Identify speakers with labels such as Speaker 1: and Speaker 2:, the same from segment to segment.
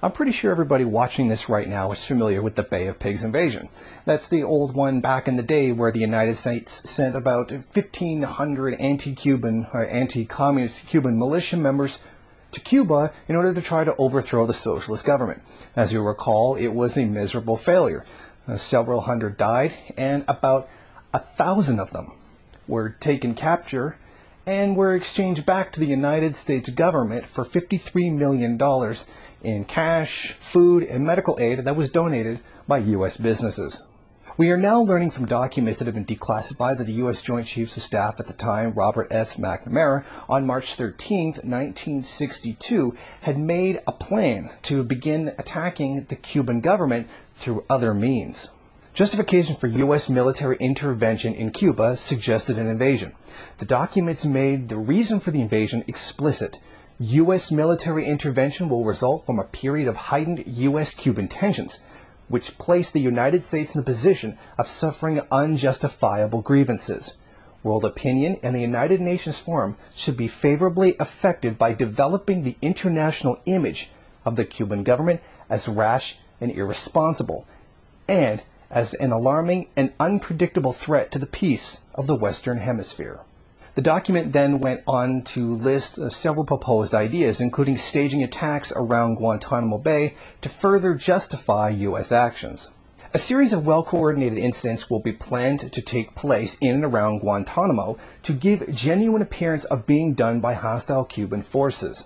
Speaker 1: I'm pretty sure everybody watching this right now is familiar with the Bay of Pigs invasion. That's the old one back in the day where the United States sent about 1,500 anti-Cuban or anti-communist Cuban militia members to Cuba in order to try to overthrow the socialist government. As you recall, it was a miserable failure. Several hundred died, and about 1,000 of them were taken capture and were exchanged back to the United States government for $53 million in cash, food, and medical aid that was donated by U.S. businesses. We are now learning from documents that have been declassified that the U.S. Joint Chiefs of Staff at the time, Robert S. McNamara, on March 13, 1962, had made a plan to begin attacking the Cuban government through other means. Justification for U.S. military intervention in Cuba suggested an invasion. The documents made the reason for the invasion explicit. U.S. military intervention will result from a period of heightened U.S.-Cuban tensions, which placed the United States in the position of suffering unjustifiable grievances. World opinion and the United Nations Forum should be favorably affected by developing the international image of the Cuban government as rash and irresponsible, and as an alarming and unpredictable threat to the peace of the Western Hemisphere. The document then went on to list several proposed ideas, including staging attacks around Guantanamo Bay to further justify U.S. actions. A series of well-coordinated incidents will be planned to take place in and around Guantanamo to give genuine appearance of being done by hostile Cuban forces.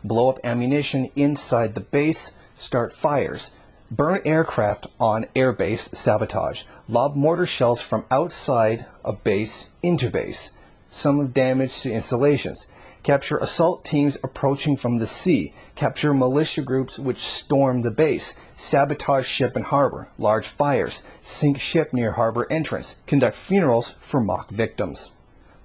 Speaker 1: Blow up ammunition inside the base, start fires, burn aircraft on airbase, sabotage, lob mortar shells from outside of base into base, some damage to installations, capture assault teams approaching from the sea, capture militia groups which storm the base, sabotage ship and harbor, large fires, sink ship near harbor entrance, conduct funerals for mock victims.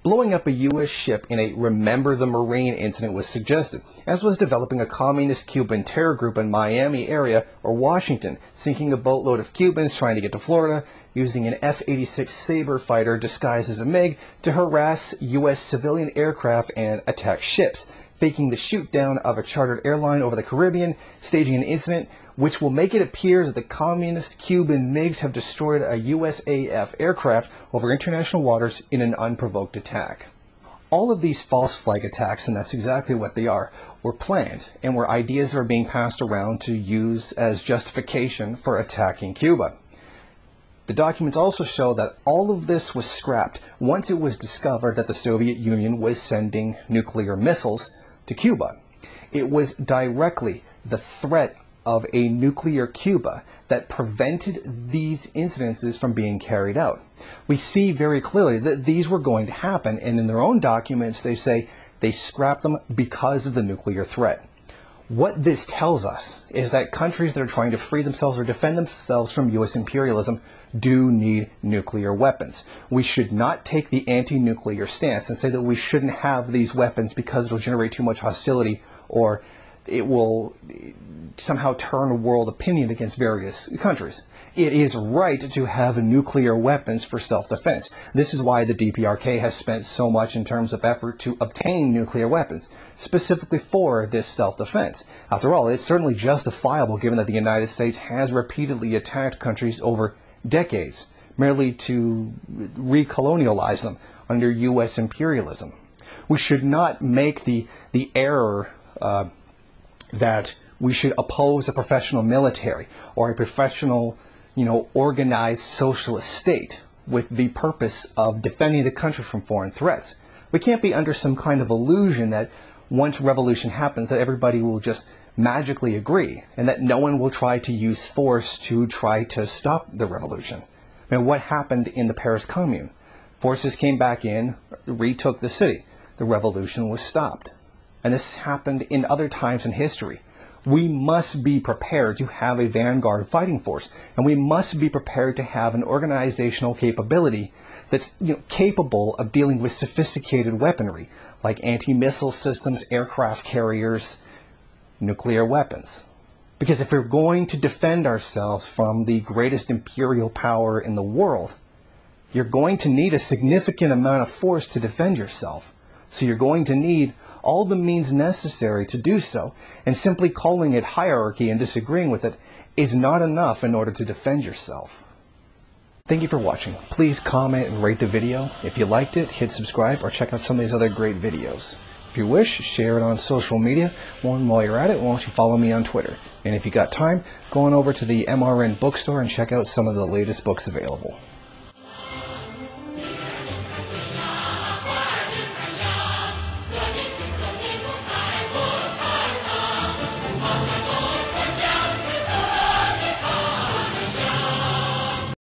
Speaker 1: Blowing up a U.S. ship in a Remember the Marine incident was suggested, as was developing a communist Cuban terror group in Miami area or Washington, sinking a boatload of Cubans trying to get to Florida, using an F-86 Sabre fighter disguised as a MiG to harass U.S. civilian aircraft and attack ships, faking the shoot-down of a chartered airline over the Caribbean, staging an incident which will make it appear that the communist Cuban MiGs have destroyed a USAF aircraft over international waters in an unprovoked attack. All of these false flag attacks, and that's exactly what they are, were planned and were ideas that are being passed around to use as justification for attacking Cuba. The documents also show that all of this was scrapped once it was discovered that the Soviet Union was sending nuclear missiles to Cuba. It was directly the threat of a nuclear Cuba that prevented these incidences from being carried out. We see very clearly that these were going to happen, and in their own documents they say they scrapped them because of the nuclear threat. What this tells us is that countries that are trying to free themselves or defend themselves from U.S. imperialism do need nuclear weapons. We should not take the anti-nuclear stance and say that we shouldn't have these weapons because it'll generate too much hostility or it will somehow turn world opinion against various countries. It is right to have nuclear weapons for self-defense. This is why the DPRK has spent so much in terms of effort to obtain nuclear weapons, specifically for this self-defense. After all, it's certainly justifiable given that the United States has repeatedly attacked countries over decades, merely to recolonialize them under U.S. imperialism. We should not make the error that we should oppose a professional military or a professional, organized socialist state with the purpose of defending the country from foreign threats. We can't be under some kind of illusion that once revolution happens that everybody will just magically agree and that no one will try to use force to try to stop the revolution. And what happened in the Paris Commune? Forces came back in, retook the city. The revolution was stopped. And this happened in other times in history. We must be prepared to have a vanguard fighting force, and we must be prepared to have an organizational capability that's capable of dealing with sophisticated weaponry, like anti-missile systems, aircraft carriers, nuclear weapons. Because if we're going to defend ourselves from the greatest imperial power in the world, you're going to need a significant amount of force to defend yourself. So you're going to need all the means necessary to do so, and simply calling it hierarchy and disagreeing with it is not enough in order to defend yourself. Thank you for watching. Please comment and rate the video. If you liked it, hit subscribe or check out some of these other great videos. If you wish, share it on social media. While you're at it, why don't you follow me on Twitter? And if you got time, go on over to the MRN bookstore and check out some of the latest books available.